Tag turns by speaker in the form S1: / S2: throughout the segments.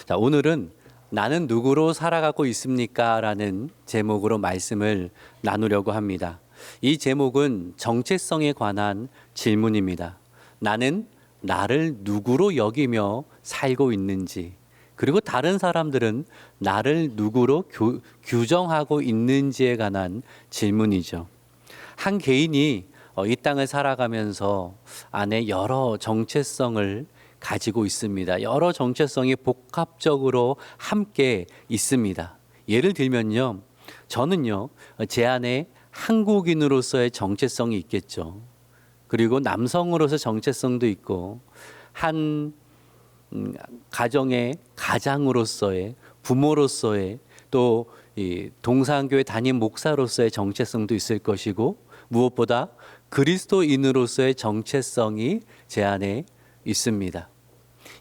S1: 자, 오늘은 나는 누구로 살아가고 있습니까? 라는 제목으로 말씀을 나누려고 합니다. 이 제목은 정체성에 관한 질문입니다. 나는 나를 누구로 여기며 살고 있는지, 그리고 다른 사람들은 나를 누구로 규정하고 있는지에 관한 질문이죠. 한 개인이 이 땅을 살아가면서 안에 여러 정체성을 가지고 있습니다. 여러 정체성이 복합적으로 함께 있습니다. 예를 들면요, 저는요, 제 안에 한국인으로서의 정체성이 있겠죠. 그리고 남성으로서 정체성도 있고, 한 가정의 가장으로서의, 부모로서의, 또 이 동산교회 담임 목사로서의 정체성도 있을 것이고, 무엇보다 그리스도인으로서의 정체성이 제 안에 있습니다.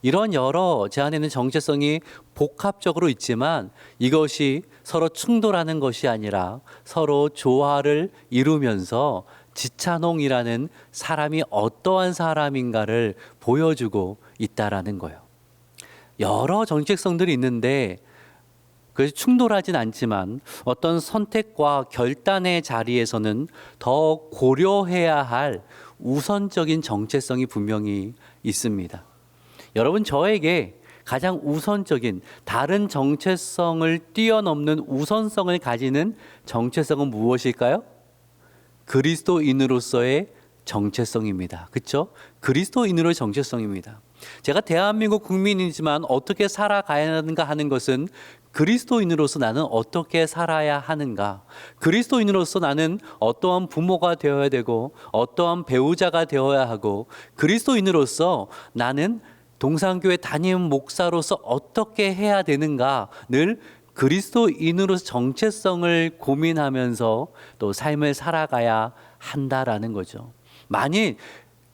S1: 이런 여러 제 안에는 정체성이 복합적으로 있지만 이것이 서로 충돌하는 것이 아니라 서로 조화를 이루면서 지찬홍이라는 사람이 어떠한 사람인가를 보여주고 있다라는 거예요. 여러 정체성들이 있는데 그래서 충돌하진 않지만 어떤 선택과 결단의 자리에서는 더 고려해야 할 우선적인 정체성이 분명히 있습니다. 여러분, 저에게 가장 우선적인 다른 정체성을 뛰어넘는 우선성을 가지는 정체성은 무엇일까요? 그리스도인으로서의 정체성입니다. 그렇죠? 그리스도인으로의 정체성입니다. 제가 대한민국 국민이지만 어떻게 살아가야 하는가 하는 것은 그리스도인으로서 나는 어떻게 살아야 하는가, 그리스도인으로서 나는 어떠한 부모가 되어야 되고 어떠한 배우자가 되어야 하고, 그리스도인으로서 나는 동산교회 담임 목사로서 어떻게 해야 되는가, 늘 그리스도인으로서 정체성을 고민하면서 또 삶을 살아가야 한다라는 거죠. 만일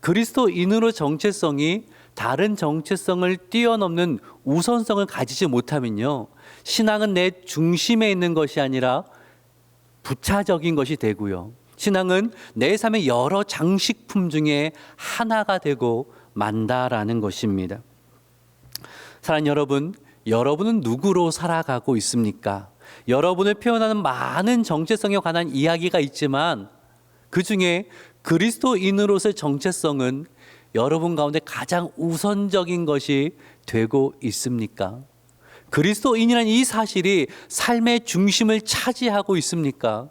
S1: 그리스도인으로 정체성이 다른 정체성을 뛰어넘는 우선성을 가지지 못하면요, 신앙은 내 중심에 있는 것이 아니라 부차적인 것이 되고요, 신앙은 내 삶의 여러 장식품 중에 하나가 되고 만다라는 것입니다. 사랑하는 여러분, 여러분은 누구로 살아가고 있습니까? 여러분을 표현하는 많은 정체성에 관한 이야기가 있지만 그 중에 그리스도인으로서의 정체성은 여러분 가운데 가장 우선적인 것이 되고 있습니까? 그리스도인이라는 이 사실이 삶의 중심을 차지하고 있습니까?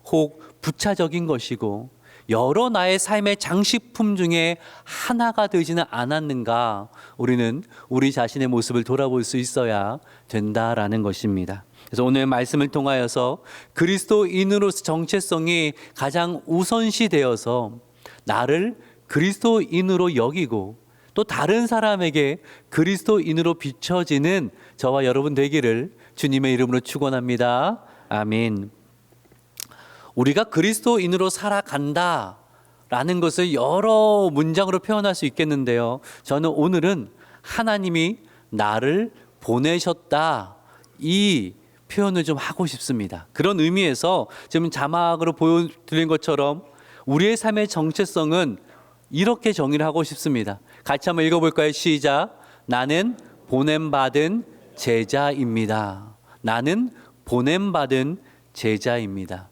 S1: 혹 부차적인 것이고 여러 나의 삶의 장식품 중에 하나가 되지는 않았는가? 우리는 우리 자신의 모습을 돌아볼 수 있어야 된다라는 것입니다. 그래서 오늘 말씀을 통하여서 그리스도인으로서 정체성이 가장 우선시 되어서 나를 그리스도인으로 여기고 또 다른 사람에게 그리스도인으로 비춰지는 저와 여러분 되기를 주님의 이름으로 축원합니다. 아멘. 우리가 그리스도인으로 살아간다 라는 것을 여러 문장으로 표현할 수 있겠는데요, 저는 오늘은 하나님이 나를 보내셨다, 이 표현을 좀 하고 싶습니다. 그런 의미에서 지금 자막으로 보여드린 것처럼 우리의 삶의 정체성은 이렇게 정의를 하고 싶습니다. 같이 한번 읽어볼까요? 시작. 나는 보냄받은 제자입니다. 나는 보냄받은 제자입니다.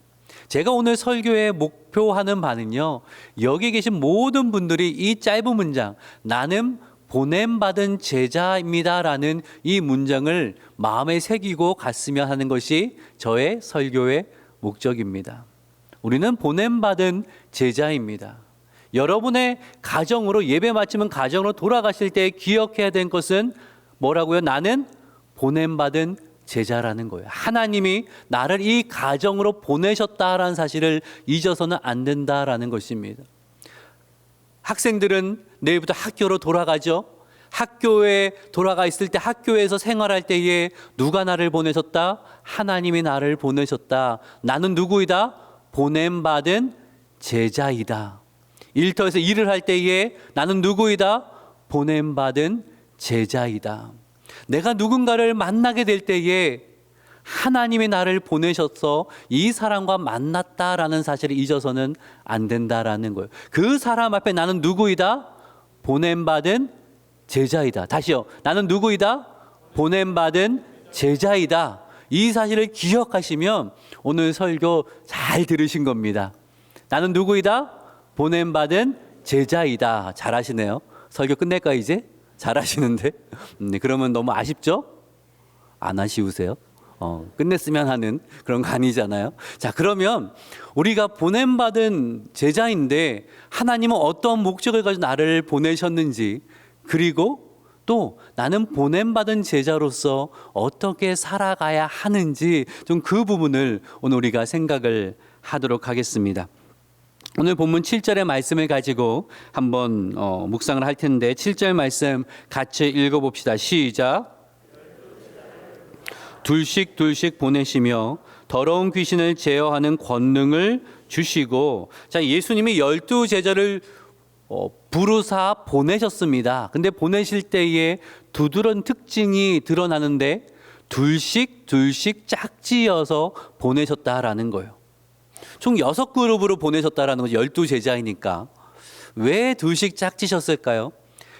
S1: 제가 오늘 설교에 목표하는 바는요, 여기 계신 모든 분들이 이 짧은 문장, 나는 보냄받은 제자입니다라는 이 문장을 마음에 새기고 갔으면 하는 것이 저의 설교의 목적입니다. 우리는 보냄받은 제자입니다. 여러분의 가정으로, 예배 마치면 가정으로 돌아가실 때 기억해야 될 것은 뭐라고요? 나는 보냄받은 제자라는 거예요. 하나님이 나를 이 가정으로 보내셨다라는 사실을 잊어서는 안 된다라는 것입니다. 학생들은 내일부터 학교로 돌아가죠. 학교에 돌아가 있을 때, 학교에서 생활할 때에 누가 나를 보내셨다? 하나님이 나를 보내셨다. 나는 누구이다? 보냄받은 제자이다. 일터에서 일을 할 때에 나는 누구이다? 보냄받은 제자이다. 내가 누군가를 만나게 될 때에 하나님이 나를 보내셔서 이 사람과 만났다라는 사실을 잊어서는 안 된다라는 거예요. 그 사람 앞에 나는 누구이다? 보냄받은 제자이다. 다시요. 나는 누구이다? 보냄받은 제자이다. 이 사실을 기억하시면 오늘 설교 잘 들으신 겁니다. 나는 누구이다? 보냄받은 제자이다. 잘하시네요. 설교 끝낼까 이제? 잘하시는데? 그러면 너무 아쉽죠? 안 아쉬우세요? 끝냈으면 하는 그런 거 아니잖아요. 자, 그러면 우리가 보냄받은 제자인데 하나님은 어떤 목적을 가지고 나를 보내셨는지, 그리고 또 나는 보냄받은 제자로서 어떻게 살아가야 하는지 좀 그 부분을 오늘 우리가 생각을 하도록 하겠습니다. 오늘 본문 7절의 말씀을 가지고 한번 묵상을 할 텐데 7절 말씀 같이 읽어봅시다. 시작. 둘씩 보내시며 더러운 귀신을 제어하는 권능을 주시고, 자, 예수님이 12제자를 부르사 보내셨습니다. 근데 보내실 때에 두드러운 특징이 드러나는데 둘씩 짝지어서 보내셨다라는 거예요. 총 6그룹으로 보내셨다라는 거죠. 12제자이니까. 왜 둘씩 짝지셨을까요?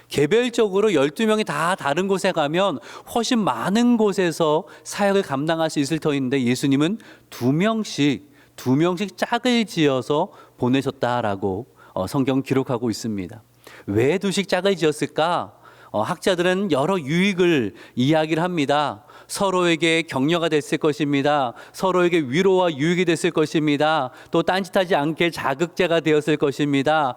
S1: 개별적으로 12명이 다 다른 곳에 가면 훨씬 많은 곳에서 사역을 감당할 수 있을 터인데 예수님은 두 명씩 짝을 지어서 보내셨다라고 성경 기록하고 있습니다. 왜 둘씩 짝을 지었을까? 학자들은 여러 유익을 이야기를 합니다. 서로에게 격려가 됐을 것입니다. 서로에게 위로와 유익이 됐을 것입니다. 또 딴짓하지 않게 자극제가 되었을 것입니다.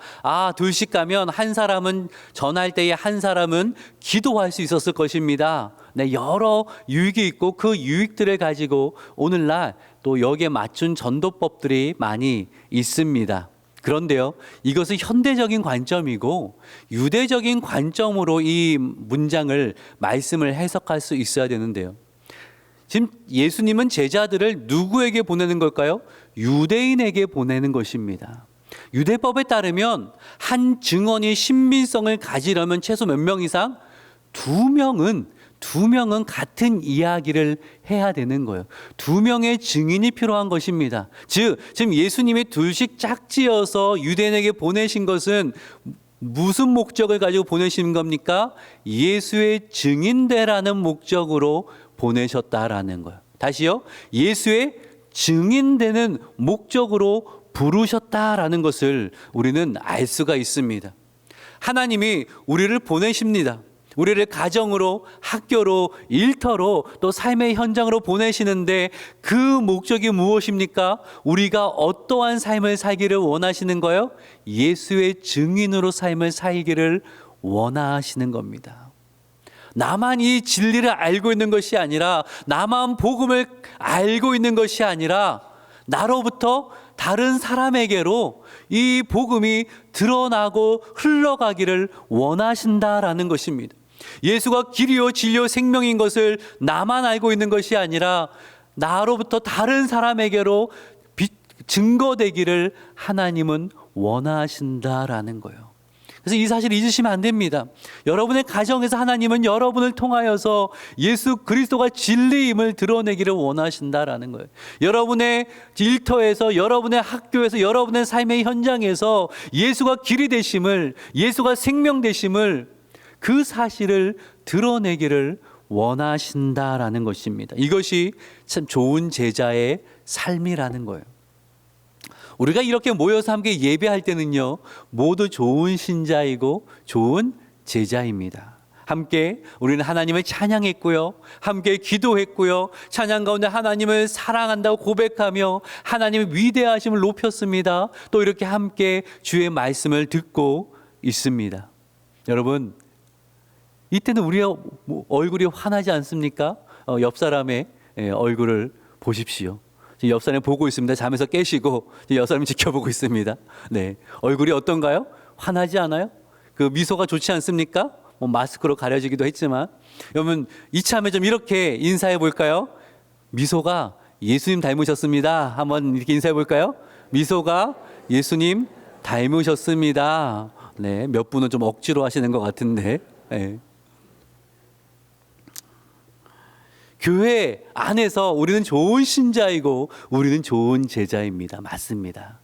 S1: 둘씩 가면 한 사람은 전할 때에 한 사람은 기도할 수 있었을 것입니다. 네, 여러 유익이 있고 그 유익들을 가지고 오늘날 또 여기에 맞춘 전도법들이 많이 있습니다. 그런데요, 이것은 현대적인 관점이고 유대적인 관점으로 이 문장을 말씀을 해석할 수 있어야 되는데요. 지금 예수님은 제자들을 누구에게 보내는 걸까요? 유대인에게 보내는 것입니다. 유대법에 따르면 한 증언이 신빙성을 가지려면 최소 몇 명 이상? 두 명은 같은 이야기를 해야 되는 거예요. 2명의 증인이 필요한 것입니다. 즉, 지금 예수님이 둘씩 짝지어서 유대인에게 보내신 것은 무슨 목적을 가지고 보내신 겁니까? 예수의 증인되라는 목적으로 보내셨다라는 거예요. 다시요. 예수의 증인되는 목적으로 부르셨다라는 것을 우리는 알 수가 있습니다. 하나님이 우리를 보내십니다. 우리를 가정으로, 학교로, 일터로, 또 삶의 현장으로 보내시는데 그 목적이 무엇입니까? 우리가 어떠한 삶을 살기를 원하시는 거예요? 예수의 증인으로 삶을 살기를 원하시는 겁니다. 나만 이 진리를 알고 있는 것이 아니라, 나만 복음을 알고 있는 것이 아니라 나로부터 다른 사람에게로 이 복음이 드러나고 흘러가기를 원하신다라는 것입니다. 예수가 길이요 진리요 생명인 것을 나만 알고 있는 것이 아니라 나로부터 다른 사람에게로 증거되기를 하나님은 원하신다라는 거예요. 그래서 이 사실을 잊으시면 안 됩니다. 여러분의 가정에서 하나님은 여러분을 통하여서 예수 그리스도가 진리임을 드러내기를 원하신다라는 거예요. 여러분의 일터에서, 여러분의 학교에서, 여러분의 삶의 현장에서 예수가 길이 되심을, 예수가 생명 되심을, 그 사실을 드러내기를 원하신다라는 것입니다. 이것이 참 좋은 제자의 삶이라는 거예요. 우리가 이렇게 모여서 함께 예배할 때는요, 모두 좋은 신자이고 좋은 제자입니다. 함께 우리는 하나님을 찬양했고요, 함께 기도했고요, 찬양 가운데 하나님을 사랑한다고 고백하며 하나님의 위대하심을 높였습니다. 또 이렇게 함께 주의 말씀을 듣고 있습니다. 여러분, 이때는 우리의 얼굴이 환하지 않습니까? 옆 사람의 얼굴을 보십시오. 옆 사람이 보고 있습니다. 잠에서 깨시고 옆 사람이 지켜보고 있습니다. 네, 얼굴이 어떤가요? 환하지 않아요? 그 미소가 좋지 않습니까? 마스크로 가려지기도 했지만, 여러분 이참에 좀 이렇게 인사해 볼까요? 미소가 예수님 닮으셨습니다. 한번 이렇게 인사해 볼까요? 미소가 예수님 닮으셨습니다. 네, 몇 분은 좀 억지로 하시는 것 같은데. 네. 교회 안에서 우리는 좋은 신자이고 우리는 좋은 제자입니다. 맞습니다.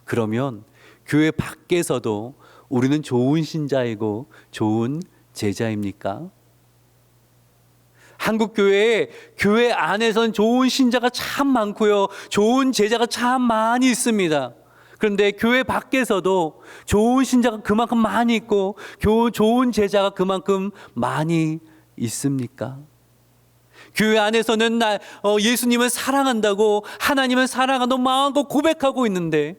S1: 그러면 교회 밖에서도 우리는 좋은 신자이고 좋은 제자입니까? 한국 교회에 교회 안에선 좋은 신자가 참 많고요. 좋은 제자가 참 많이 있습니다. 그런데 교회 밖에서도 좋은 신자가 그만큼 많이 있고 좋은 제자가 그만큼 많이 있습니까? 교회 안에서는 예수님을 사랑한다고 하나님을 사랑한다고 마음껏 고백하고 있는데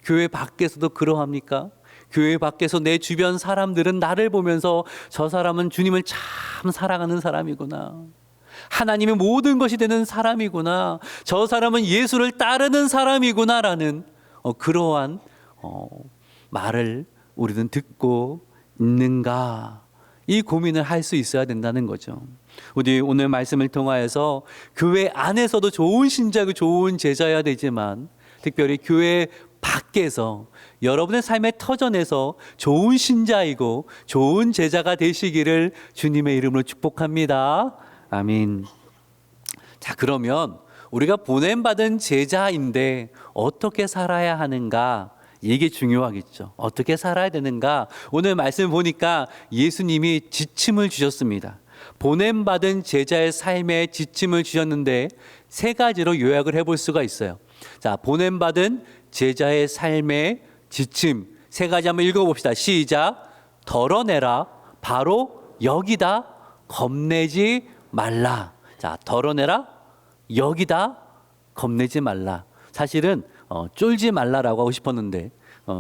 S1: 교회 밖에서도 그러합니까? 교회 밖에서 내 주변 사람들은 나를 보면서 저 사람은 주님을 참 사랑하는 사람이구나. 하나님의 모든 것이 되는 사람이구나. 저 사람은 예수를 따르는 사람이구나라는 그러한 말을 우리는 듣고 있는가? 이 고민을 할 수 있어야 된다는 거죠. 우리 오늘 말씀을 통하여서 교회 안에서도 좋은 신자고 좋은 제자여야 되지만 특별히 교회 밖에서 여러분의 삶의 터전에서 좋은 신자이고 좋은 제자가 되시기를 주님의 이름으로 축복합니다. 아멘. 자, 그러면 우리가 보냄받은 제자인데 어떻게 살아야 하는가? 이게 중요하겠죠. 어떻게 살아야 되는가? 오늘 말씀 보니까 예수님이 지침을 주셨습니다. 보냄받은 제자의 삶에 지침을 주셨는데 세 가지로 요약을 해볼 수가 있어요. 자, 보냄받은 제자의 삶의 지침 세 가지 한번 읽어봅시다. 시작. 덜어내라. 바로 여기다. 겁내지 말라. 자, 덜어내라. 여기다. 겁내지 말라. 사실은 쫄지 말라라고 하고 싶었는데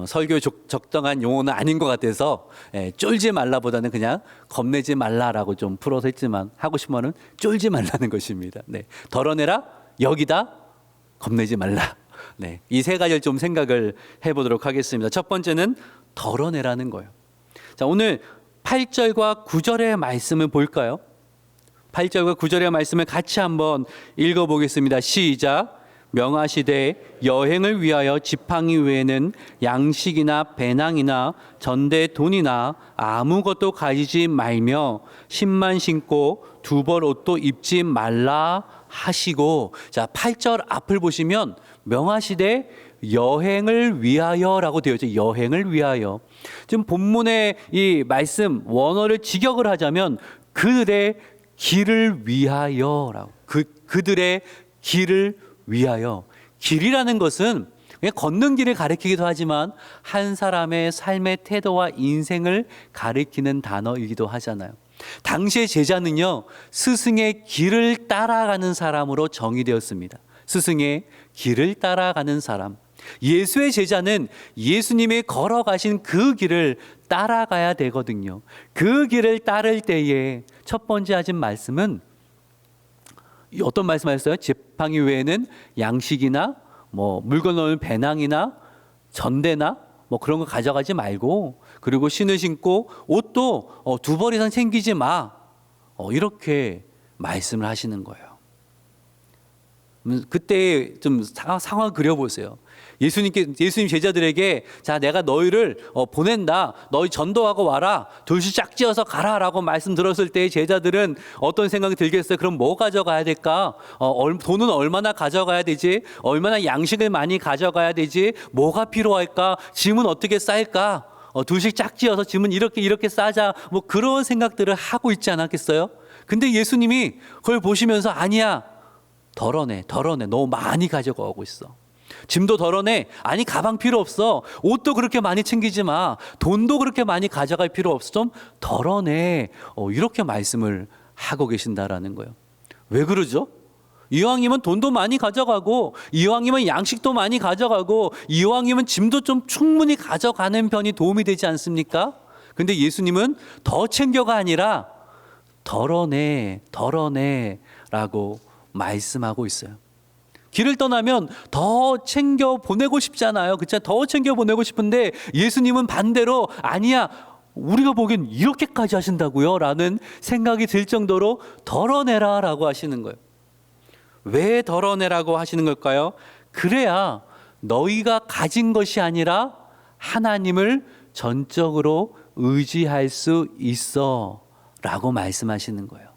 S1: 설교 적당한 용어는 아닌 것 같아서 쫄지 말라보다는 그냥 겁내지 말라라고 좀 풀어서 했지만 하고 싶은 말은 쫄지 말라는 것입니다. 네, 덜어내라. 여기다. 겁내지 말라. 네, 이 세 가지를 좀 생각을 해보도록 하겠습니다. 첫 번째는 덜어내라는 거예요. 자, 오늘 8절과 9절의 말씀을 볼까요? 8절과 9절의 말씀을 같이 한번 읽어보겠습니다. 시작. 명하시되 여행을 위하여 지팡이 외에는 양식이나 배낭이나 전대 돈이나 아무것도 가지지 말며 신만 신고 두 벌 옷도 입지 말라 하시고, 자, 8절 앞을 보시면 명하시되 여행을 위하여라고 되어 있죠. 여행을 위하여. 지금 본문의 이 말씀 원어를 직역을 하자면 그들의 길을 위하여라고. 그들의 길을 위하여. 길이라는 것은 그냥 걷는 길을 가리키기도 하지만 한 사람의 삶의 태도와 인생을 가리키는 단어이기도 하잖아요. 당시의 제자는요, 스승의 길을 따라가는 사람으로 정의되었습니다. 스승의 길을 따라가는 사람. 예수의 제자는 예수님이 걸어가신 그 길을 따라가야 되거든요. 그 길을 따를 때에 첫 번째 하신 말씀은 어떤 말씀하셨어요? 지팡이 외에는 양식이나 물건 넣을 배낭이나 전대나 그런 거 가져가지 말고, 그리고 신을 신고 옷도 두 벌 이상 챙기지 마. 이렇게 말씀을 하시는 거예요. 그때 좀 상황을 그려보세요. 예수님 제자들에게 자, 내가 너희를 보낸다. 너희 전도하고 와라. 둘씩 짝지어서 가라라고 말씀 들었을 때 제자들은 어떤 생각이 들겠어요? 그럼 뭐 가져가야 될까? 돈은 얼마나 가져가야 되지? 얼마나 양식을 많이 가져가야 되지? 뭐가 필요할까? 짐은 어떻게 쌓일까? 둘씩 짝지어서 짐은 이렇게 싸자. 그런 생각들을 하고 있지 않았겠어요? 근데 예수님이 그걸 보시면서 아니야. 덜어내. 너무 많이 가져가고 있어. 짐도 덜어내. 아니, 가방 필요 없어. 옷도 그렇게 많이 챙기지 마. 돈도 그렇게 많이 가져갈 필요 없어. 좀 덜어내. 이렇게 말씀을 하고 계신다라는 거예요. 왜 그러죠? 이왕이면 돈도 많이 가져가고, 이왕이면 양식도 많이 가져가고, 이왕이면 짐도 좀 충분히 가져가는 편이 도움이 되지 않습니까? 근데 예수님은 더 챙겨가 아니라 덜어내라고 말씀하고 있어요. 길을 떠나면 더 챙겨 보내고 싶잖아요. 그렇죠? 더 챙겨 보내고 싶은데 예수님은 반대로 아니야. 우리가 보기엔 이렇게까지 하신다고요? 라는 생각이 들 정도로 덜어내라라고 하시는 거예요. 왜 덜어내라고 하시는 걸까요? 그래야 너희가 가진 것이 아니라 하나님을 전적으로 의지할 수 있어 라고 말씀하시는 거예요.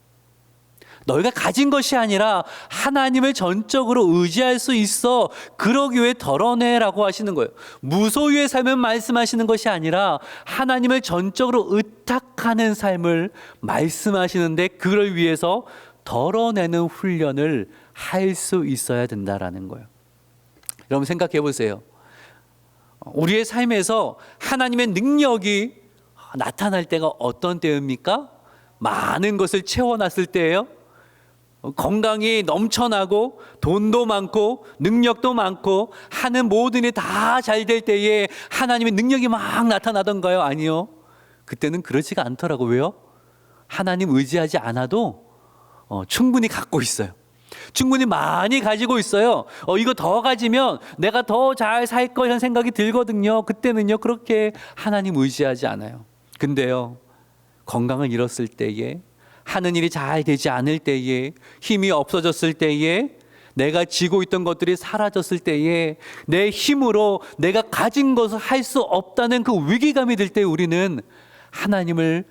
S1: 너희가 가진 것이 아니라 하나님을 전적으로 의지할 수 있어. 그러기 위해 덜어내라고 하시는 거예요. 무소유의 삶을 말씀하시는 것이 아니라 하나님을 전적으로 의탁하는 삶을 말씀하시는데 그걸 위해서 덜어내는 훈련을 할 수 있어야 된다라는 거예요. 여러분 생각해 보세요. 우리의 삶에서 하나님의 능력이 나타날 때가 어떤 때입니까? 많은 것을 채워놨을 때예요. 건강이 넘쳐나고 돈도 많고 능력도 많고 하는 모든 일이 다 잘 될 때에 하나님의 능력이 막 나타나던가요? 아니요. 그때는 그렇지가 않더라고요. 왜요? 하나님 의지하지 않아도 충분히 갖고 있어요. 충분히 많이 가지고 있어요. 이거 더 가지면 내가 더 잘 살 거라는 생각이 들거든요. 그때는요, 그렇게 하나님 의지하지 않아요. 근데요, 건강을 잃었을 때에, 하는 일이 잘 되지 않을 때에, 힘이 없어졌을 때에, 내가 쥐고 있던 것들이 사라졌을 때에, 내 힘으로 내가 가진 것을 할 수 없다는 그 위기감이 들 때 우리는 하나님을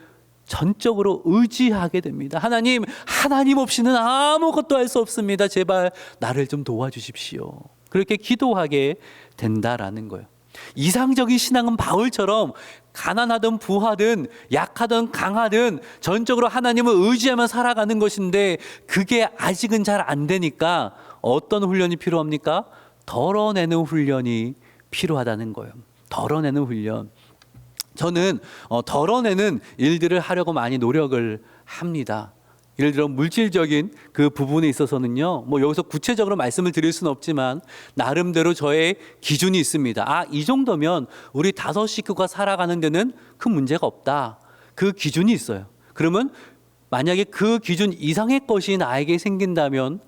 S1: 전적으로 의지하게 됩니다. 하나님 없이는 아무것도 할 수 없습니다. 제발 나를 좀 도와주십시오. 그렇게 기도하게 된다라는 거예요. 이상적인 신앙은 바울처럼 가난하든 부하든 약하든 강하든 전적으로 하나님을 의지하며 살아가는 것인데, 그게 아직은 잘 안 되니까 어떤 훈련이 필요합니까? 덜어내는 훈련이 필요하다는 거예요. 덜어내는 훈련. 저는 덜어내는 일들을 하려고 많이 노력을 합니다. 예를 들어 물질적인 그 부분에 있어서는요, 여기서 구체적으로 말씀을 드릴 수는 없지만 나름대로 저의 기준이 있습니다. 이 정도면 우리 5 식구가 살아가는 데는 큰 문제가 없다. 그 기준이 있어요. 그러면 만약에 그 기준 이상의 것이 나에게 생긴다면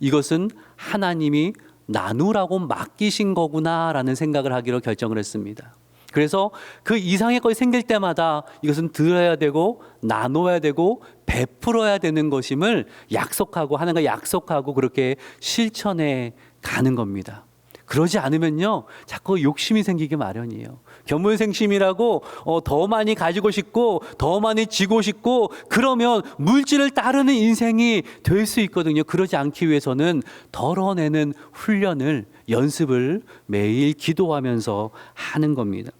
S1: 이것은 하나님이 나누라고 맡기신 거구나라는 생각을 하기로 결정을 했습니다. 그래서 그 이상의 것이 생길 때마다 이것은 들어야 되고 나눠야 되고 베풀어야 되는 것임을 약속하고, 하나님과 약속하고 그렇게 실천해 가는 겁니다. 그러지 않으면요, 자꾸 욕심이 생기기 마련이에요. 견물생심이라고 더 많이 가지고 싶고 더 많이 쥐고 싶고 그러면 물질을 따르는 인생이 될 수 있거든요. 그러지 않기 위해서는 덜어내는 훈련을, 연습을 매일 기도하면서 하는 겁니다.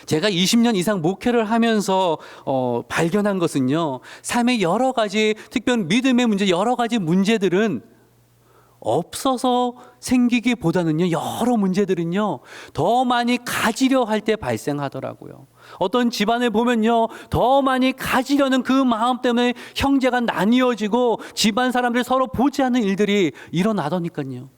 S1: 제가 20년 이상 목회를 하면서 발견한 것은요, 삶의 여러 가지, 특별히 믿음의 문제, 여러 가지 문제들은 없어서 생기기보다는요, 여러 문제들은요, 더 많이 가지려 할 때 발생하더라고요. 어떤 집안을 보면요, 더 많이 가지려는 그 마음 때문에 형제가 나뉘어지고 집안 사람들이 서로 보지 않는 일들이 일어나더니까요.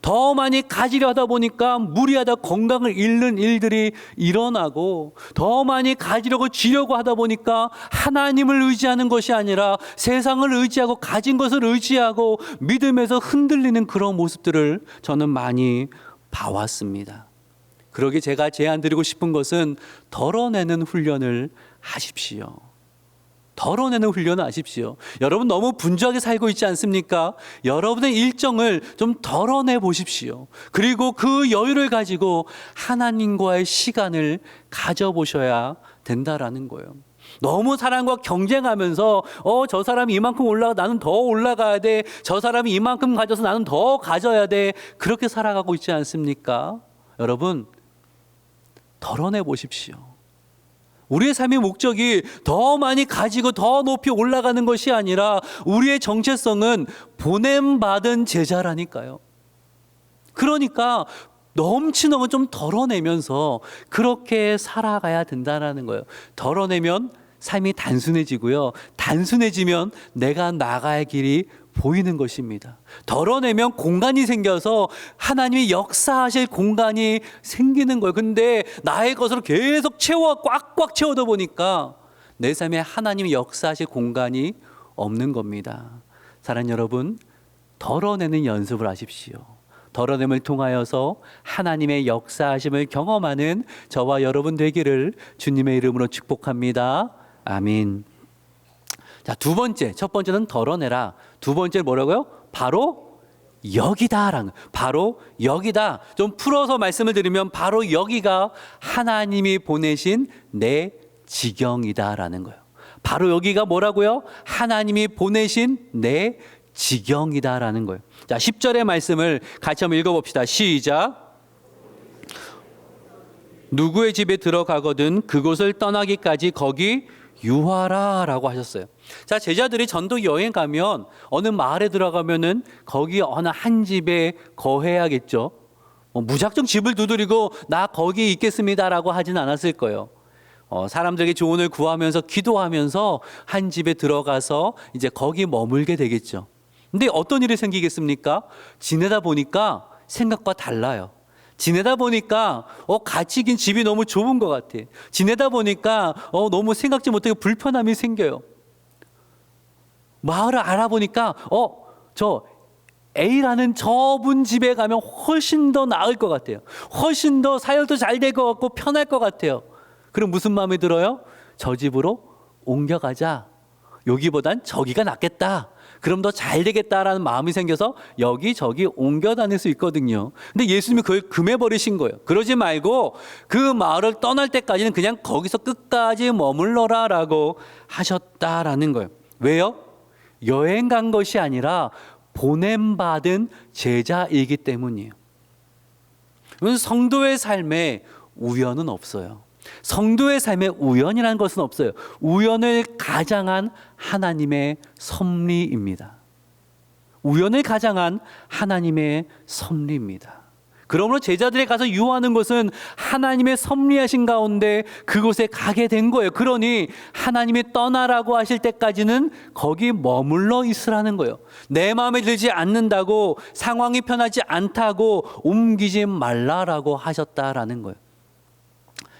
S1: 더 많이 가지려 하다 보니까 무리하다 건강을 잃는 일들이 일어나고, 더 많이 가지려고 쥐려고 하다 보니까 하나님을 의지하는 것이 아니라 세상을 의지하고 가진 것을 의지하고 믿음에서 흔들리는 그런 모습들을 저는 많이 봐왔습니다. 그러기 제가 제안드리고 싶은 것은 덜어내는 훈련을 하십시오. 덜어내는 훈련을 하십시오. 여러분 너무 분주하게 살고 있지 않습니까? 여러분의 일정을 좀 덜어내 보십시오. 그리고 그 여유를 가지고 하나님과의 시간을 가져보셔야 된다라는 거예요. 너무 사람과 경쟁하면서 저 사람이 이만큼 올라가 나는 더 올라가야 돼. 저 사람이 이만큼 가져서 나는 더 가져야 돼. 그렇게 살아가고 있지 않습니까? 여러분 덜어내 보십시오. 우리의 삶의 목적이 더 많이 가지고 더 높이 올라가는 것이 아니라 우리의 정체성은 보냄받은 제자라니까요. 그러니까 넘치는 건 좀 덜어내면서 그렇게 살아가야 된다는 거예요. 덜어내면 삶이 단순해지고요. 단순해지면 내가 나가야 길이 보이는 것입니다. 덜어내면 공간이 생겨서 하나님이 역사하실 공간이 생기는 거예요. 근데 나의 것으로 계속 꽉꽉 채워다 보니까 내 삶에 하나님이 역사하실 공간이 없는 겁니다. 사랑하는 여러분, 덜어내는 연습을 하십시오. 덜어냄을 통하여서 하나님의 역사하심을 경험하는 저와 여러분 되기를 주님의 이름으로 축복합니다. 아멘. 자, 두 번째, 첫 번째는 덜어내라. 두 번째 뭐라고요? 바로 여기다라는, 바로 여기다. 좀 풀어서 말씀을 드리면 바로 여기가 하나님이 보내신 내 지경이다라는 거예요. 바로 여기가 뭐라고요? 하나님이 보내신 내 지경이다라는 거예요. 자, 10절의 말씀을 같이 한번 읽어봅시다. 시작. 누구의 집에 들어가거든 그곳을 떠나기까지 거기 유하라 라고 하셨어요. 자, 제자들이 전도 여행 가면 어느 마을에 들어가면은 거기 어느 한 집에 거해야겠죠. 무작정 집을 두드리고 나 거기 있겠습니다라고 하진 않았을 거예요. 사람들에게 조언을 구하면서 기도하면서 한 집에 들어가서 이제 거기 머물게 되겠죠. 근데 어떤 일이 생기겠습니까? 지내다 보니까 생각과 달라요. 지내다 보니까 같이 긴 집이 너무 좁은 것 같아. 지내다 보니까 너무 생각지 못하게 불편함이 생겨요. 마을을 알아보니까 저 A라는 저분 집에 가면 훨씬 더 나을 것 같아요. 훨씬 더 사역도 잘 될 것 같고 편할 것 같아요. 그럼 무슨 마음이 들어요? 저 집으로 옮겨가자. 여기보단 저기가 낫겠다. 그럼 더 잘 되겠다라는 마음이 생겨서 여기저기 옮겨 다닐 수 있거든요. 근데 예수님이 그걸 금해버리신 거예요. 그러지 말고 그 마을을 떠날 때까지는 그냥 거기서 끝까지 머물러라 라고 하셨다라는 거예요. 왜요? 여행 간 것이 아니라 보냄받은 제자이기 때문이에요. 성도의 삶에 우연은 없어요. 성도의 삶에 우연이라는 것은 없어요. 우연을 가장한 하나님의 섭리입니다. 우연을 가장한 하나님의 섭리입니다. 그러므로 제자들이 가서 유하는 것은 하나님의 섭리하신 가운데 그곳에 가게 된 거예요. 그러니 하나님이 떠나라고 하실 때까지는 거기 머물러 있으라는 거예요. 내 마음에 들지 않는다고, 상황이 편하지 않다고 옮기지 말라라고 하셨다라는 거예요.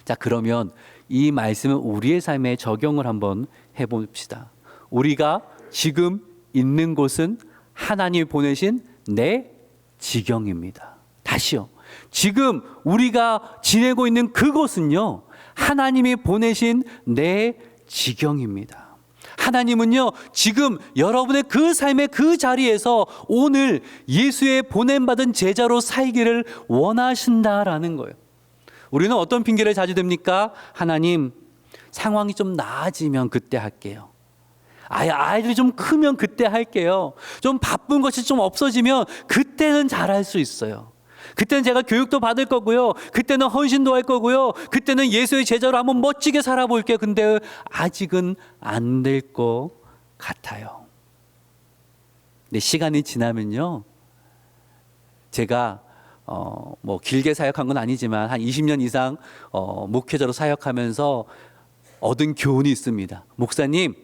S1: 자, 그러면 이 말씀을 우리의 삶에 적용을 한번 해봅시다. 우리가 지금 있는 곳은 하나님이 보내신 내 지경입니다. 다시요. 지금 우리가 지내고 있는 그곳은요, 하나님이 보내신 내 지경입니다. 하나님은요, 지금 여러분의 그 삶의 그 자리에서 오늘 예수의 보냄받은 제자로 살기를 원하신다라는 거예요. 우리는 어떤 핑계를 자주 댑니까? 하나님, 상황이 좀 나아지면 그때 할게요. 아이들이 좀 크면 그때 할게요. 좀 바쁜 것이 좀 없어지면 그때는 잘할 수 있어요. 그때는 제가 교육도 받을 거고요. 그때는 헌신도 할 거고요. 그때는 예수의 제자로 한번 멋지게 살아볼게요. 근데 아직은 안 될 것 같아요. 근데 시간이 지나면요, 제가 길게 사역한 건 아니지만 한 20년 이상 목회자로 사역하면서 얻은 교훈이 있습니다. 목사님,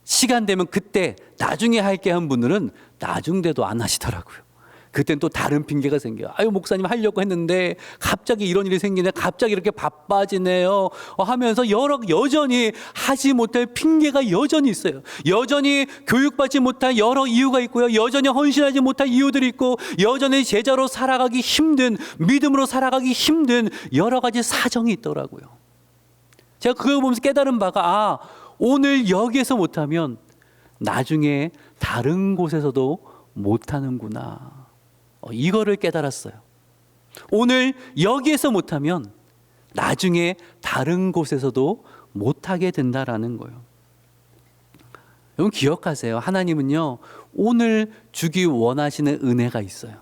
S1: 시간 되면 그때 나중에 할게 한 분들은 나중 돼도 안 하시더라고요. 그땐 또 다른 핑계가 생겨요. 아유, 목사님 하려고 했는데 갑자기 이런 일이 생기네, 갑자기 이렇게 바빠지네요 하면서 여전히 하지 못할 핑계가 여전히 있어요. 여전히 교육받지 못할 여러 이유가 있고요. 여전히 헌신하지 못할 이유들이 있고, 여전히 제자로 살아가기 힘든, 믿음으로 살아가기 힘든 여러 가지 사정이 있더라고요. 제가 그걸 보면서 깨달은 바가, 오늘 여기에서 못하면 나중에 다른 곳에서도 못하는구나. 이거를 깨달았어요. 오늘 여기에서 못하면 나중에 다른 곳에서도 못하게 된다라는 거예요. 여러분 기억하세요. 하나님은요, 오늘 주기 원하시는 은혜가 있어요.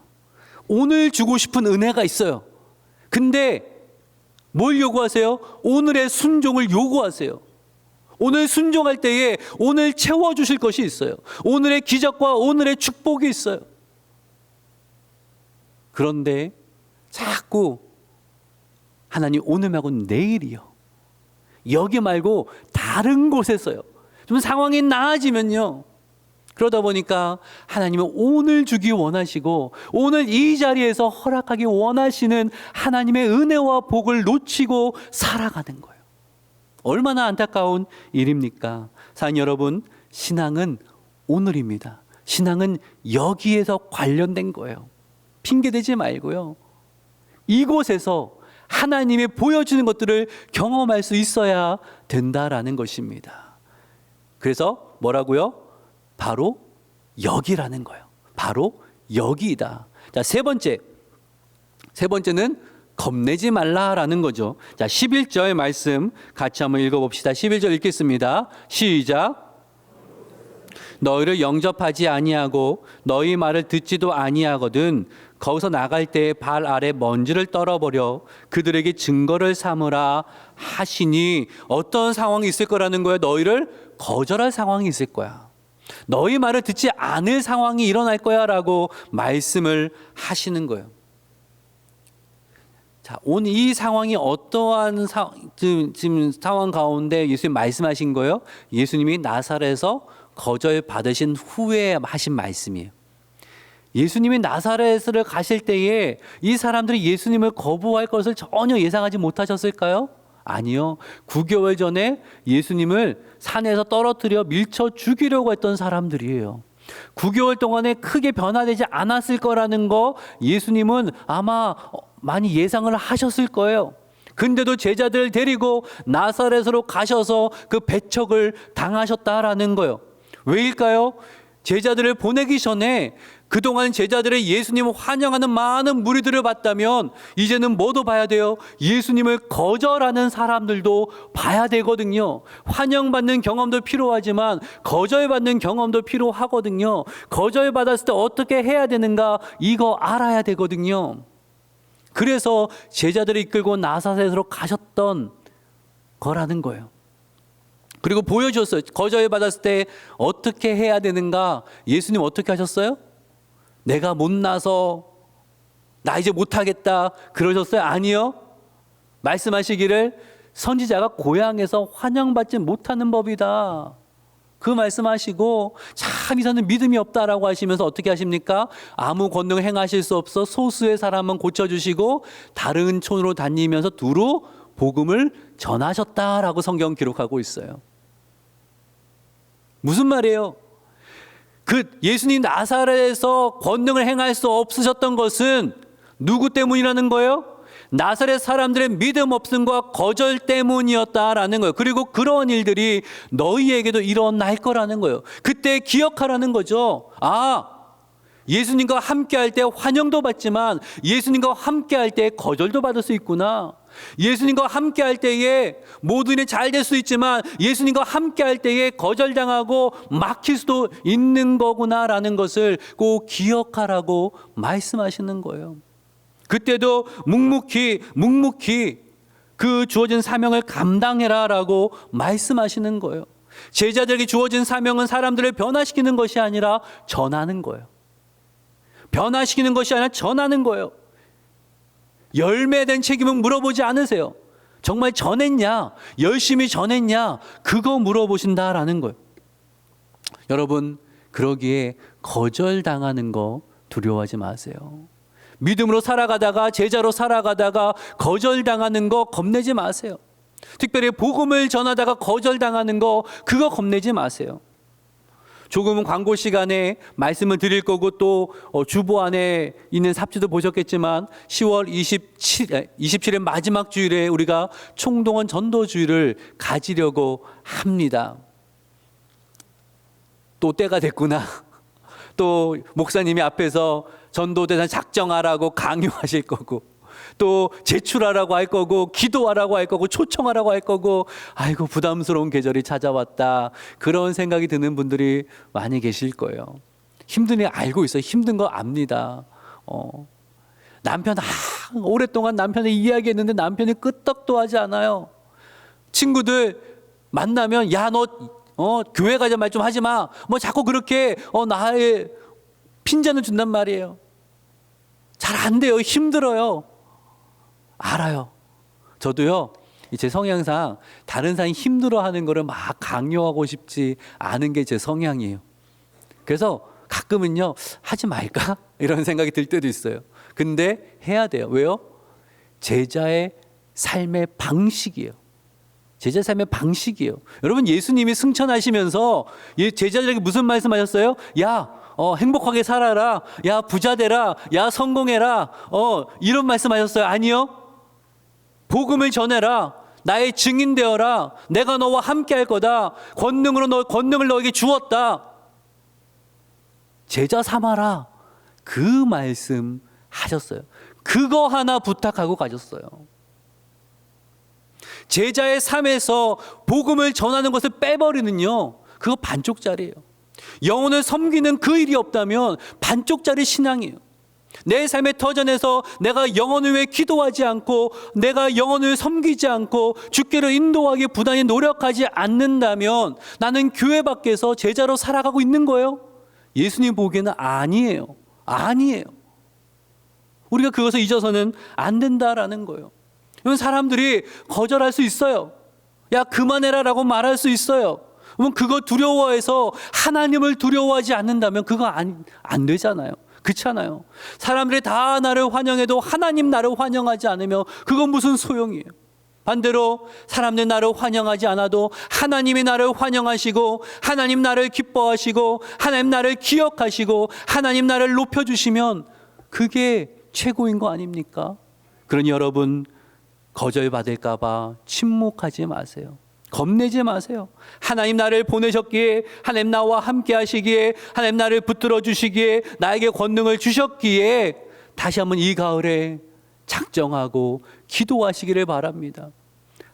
S1: 오늘 주고 싶은 은혜가 있어요. 근데 뭘 요구하세요? 오늘의 순종을 요구하세요. 오늘 순종할 때에 오늘 채워주실 것이 있어요. 오늘의 기적과 오늘의 축복이 있어요. 그런데 자꾸 하나님 오늘 말고 내일이요, 여기 말고 다른 곳에서요, 좀 상황이 나아지면요, 그러다 보니까 하나님은 오늘 주기 원하시고 오늘 이 자리에서 허락하기 원하시는 하나님의 은혜와 복을 놓치고 살아가는 거예요. 얼마나 안타까운 일입니까? 사랑하는 여러분, 신앙은 오늘입니다. 신앙은 여기에서 관련된 거예요. 핑계대지 말고요, 이곳에서 하나님이 보여주는 것들을 경험할 수 있어야 된다라는 것입니다. 그래서 뭐라고요? 바로 여기라는 거예요. 바로 여기이다. 자, 세 번째는 겁내지 말라라는 거죠. 자, 11절 말씀 같이 한번 읽어봅시다. 11절 읽겠습니다. 시작. 너희를 영접하지 아니하고 너희 말을 듣지도 아니하거든 거기서 나갈 때 발 아래 먼지를 떨어버려 그들에게 증거를 삼으라 하시니 어떤 상황이 있을 거라는 거야? 너희를 거절할 상황이 있을 거야. 너희 말을 듣지 않을 상황이 일어날 거야 라고 말씀을 하시는 거예요. 자, 오늘 이 상황이 어떠한 지금 상황 가운데 예수님 말씀하신 거예요? 예수님이 나사렛에서 거절받으신 후에 하신 말씀이에요. 예수님이 나사렛을 가실 때에 이 사람들이 예수님을 거부할 것을 전혀 예상하지 못하셨을까요? 아니요. 9개월 전에 예수님을 산에서 떨어뜨려 밀쳐 죽이려고 했던 사람들이에요. 9개월 동안에 크게 변화되지 않았을 거라는 거 예수님은 아마 많이 예상을 하셨을 거예요. 근데도 제자들을 데리고 나사렛으로 가셔서 그 배척을 당하셨다라는 거예요. 왜일까요? 제자들을 보내기 전에 그동안 제자들의 예수님을 환영하는 많은 무리들을 봤다면 이제는 뭐도 봐야 돼요? 예수님을 거절하는 사람들도 봐야 되거든요. 환영받는 경험도 필요하지만 거절받는 경험도 필요하거든요. 거절받았을 때 어떻게 해야 되는가 이거 알아야 되거든요. 그래서 제자들을 이끌고 나사렛으로 가셨던 거라는 거예요. 그리고 보여주셨어요. 거절받았을 때 어떻게 해야 되는가. 예수님 어떻게 하셨어요? 내가 못나서 나 이제 못하겠다 그러셨어요? 아니요. 말씀하시기를 선지자가 고향에서 환영받지 못하는 법이다. 그 말씀하시고 참 이 사람은 믿음이 없다라고 하시면서 어떻게 하십니까? 아무 권능을 행하실 수 없어 소수의 사람은 고쳐주시고 다른 촌으로 다니면서 두루 복음을 전하셨다라고 성경 기록하고 있어요. 무슨 말이에요? 그 예수님 나사렛에서 권능을 행할 수 없으셨던 것은 누구 때문이라는 거예요? 나사렛 사람들의 믿음 없음과 거절 때문이었다라는 거예요. 그리고 그런 일들이 너희에게도 일어날 거라는 거예요. 그때 기억하라는 거죠. 예수님과 함께 할 때 환영도 받지만 예수님과 함께 할 때 거절도 받을 수 있구나. 예수님과 함께 할 때에 모든 일이 잘 될 수 있지만 예수님과 함께 할 때에 거절당하고 막힐 수도 있는 거구나라는 것을 꼭 기억하라고 말씀하시는 거예요. 그때도 묵묵히 그 주어진 사명을 감당해라라고 말씀하시는 거예요. 제자들에게 주어진 사명은 사람들을 변화시키는 것이 아니라 전하는 거예요. 변화시키는 것이 아니라 전하는 거예요. 열매된 책임은 물어보지 않으세요. 정말 전했냐? 열심히 전했냐? 그거 물어보신다라는 거예요. 여러분, 그러기에 거절당하는 거 두려워하지 마세요. 믿음으로 살아가다가 제자로 살아가다가 거절당하는 거 겁내지 마세요. 특별히 복음을 전하다가 거절당하는 거 그거 겁내지 마세요. 조금은 광고 시간에 말씀을 드릴 거고 또 주보 안에 있는 삽지도 보셨겠지만 10월 27일 마지막 주일에 우리가 총동원 전도주일을 가지려고 합니다. 또 때가 됐구나. 또 목사님이 앞에서 전도대상 작정하라고 강요하실 거고 또 제출하라고 할 거고 기도하라고 할 거고 초청하라고 할 거고 아이고 부담스러운 계절이 찾아왔다 그런 생각이 드는 분들이 많이 계실 거예요. 힘든 일 알고 있어요. 힘든 거 압니다. 남편 오랫동안 남편을 이야기했는데 남편이 끄떡도 하지 않아요. 친구들 만나면 야 너 교회 가자 말 좀 하지 마. 뭐 자꾸 그렇게 나의 핀잔을 준단 말이에요. 잘 안 돼요. 힘들어요. 알아요. 저도요. 제 성향상 다른 사람이 힘들어하는 거를 막 강요하고 싶지 않은 게 제 성향이에요. 그래서 가끔은요. 하지 말까? 이런 생각이 들 때도 있어요. 근데 해야 돼요. 왜요? 제자의 삶의 방식이에요. 제자 삶의 방식이에요. 여러분 예수님이 승천하시면서 제자들에게 무슨 말씀하셨어요? 야 행복하게 살아라. 야 부자 되라. 야 성공해라. 이런 말씀하셨어요? 아니요. 복음을 전해라. 나의 증인 되어라. 내가 너와 함께 할 거다. 권능을 너에게 주었다. 제자 삼아라. 그 말씀 하셨어요. 그거 하나 부탁하고 가셨어요. 제자의 삶에서 복음을 전하는 것을 빼버리는요. 그거 반쪽짜리예요. 영혼을 섬기는 그 일이 없다면 반쪽짜리 신앙이에요. 내 삶의 터전에서 내가 영혼을 위해 기도하지 않고 내가 영혼을 섬기지 않고 주께를 인도하기 부단히 노력하지 않는다면 나는 교회 밖에서 제자로 살아가고 있는 거예요. 예수님 보기에는 아니에요. 아니에요. 우리가 그것을 잊어서는 안 된다라는 거예요. 그러면 사람들이 거절할 수 있어요. 야, 그만해라라고 말할 수 있어요. 그러면 그거 두려워해서 하나님을 두려워하지 않는다면 그거 안 되잖아요. 그렇잖아요. 사람들이 다 나를 환영해도 하나님 나를 환영하지 않으면 그건 무슨 소용이에요. 반대로 사람들이 나를 환영하지 않아도 하나님이 나를 환영하시고 하나님 나를 기뻐하시고 하나님 나를 기억하시고 하나님 나를 높여주시면 그게 최고인 거 아닙니까? 그러니 여러분 거절받을까 봐 침묵하지 마세요. 겁내지 마세요. 하나님 나를 보내셨기에, 하나님 나와 함께 하시기에, 하나님 나를 붙들어 주시기에, 나에게 권능을 주셨기에 다시 한번 이 가을에 작정하고 기도하시기를 바랍니다.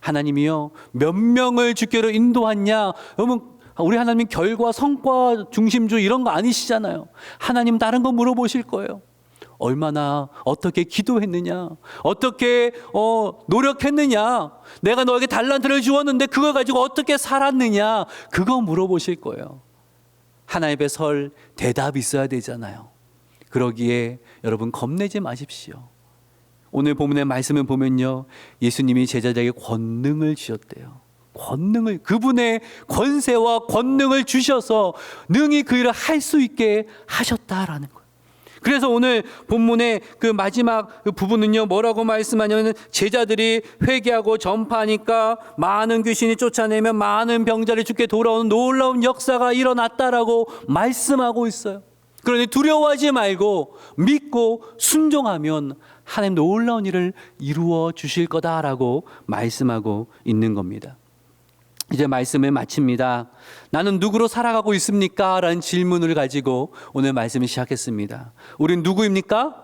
S1: 하나님이요, 몇 명을 주께로 인도하냐? 여러분, 우리 하나님 결과, 성과 중심주의 이런 거 아니시잖아요. 하나님 다른 거 물어보실 거예요. 얼마나 어떻게 기도했느냐, 어떻게 노력했느냐, 내가 너에게 달란트를 주었는데 그걸 가지고 어떻게 살았느냐, 그거 물어보실 거예요. 하나님 앞에 설 대답이 있어야 되잖아요. 그러기에 여러분 겁내지 마십시오. 오늘 본문의 말씀을 보면요, 예수님이 제자들에게 권능을 주셨대요. 권능을, 그분의 권세와 권능을 주셔서 능히 그 일을 할 수 있게 하셨다라는 거예요. 그래서 오늘 본문의 그 마지막 부분은요, 뭐라고 말씀하냐면 제자들이 회개하고 전파하니까 많은 귀신이 쫓아내면 많은 병자를 주께 돌아오는 놀라운 역사가 일어났다라고 말씀하고 있어요. 그러니 두려워하지 말고 믿고 순종하면 하나님 놀라운 일을 이루어 주실 거다라고 말씀하고 있는 겁니다. 이제 말씀을 마칩니다. 나는 누구로 살아가고 있습니까? 라는 질문을 가지고 오늘 말씀을 시작했습니다. 우린 누구입니까?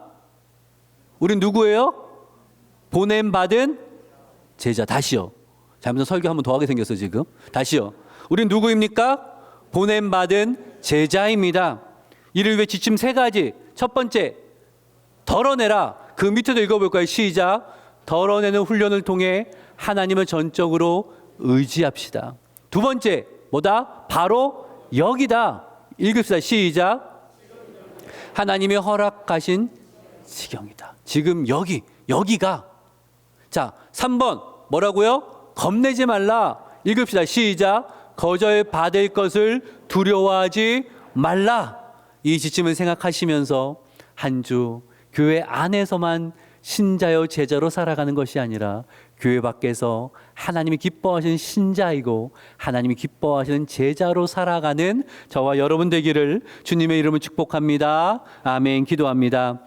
S1: 우린 누구예요? 보냄받은 제자. 다시요. 잘못해서 설교 한번 더 하게 생겼어 지금. 다시요. 우린 누구입니까? 보냄받은 제자입니다. 이를 위해 지침 세 가지. 첫 번째, 덜어내라. 그 밑에도 읽어볼까요? 시작. 덜어내는 훈련을 통해 하나님을 전적으로 의지합시다. 두 번째, 뭐다? 바로 여기다. 읽읍시다. 시작. 하나님이 허락하신 지경이다. 지금 여기가. 자, 3번 뭐라고요? 겁내지 말라. 읽읍시다. 시작. 거절받을 것을 두려워하지 말라. 이 지침을 생각하시면서 한 주 교회 안에서만 신자요 제자로 살아가는 것이 아니라 교회 밖에서 하나님이 기뻐하시는 신자이고 하나님이 기뻐하시는 제자로 살아가는 저와 여러분 되기를 주님의 이름으로 축복합니다. 아멘. 기도합니다.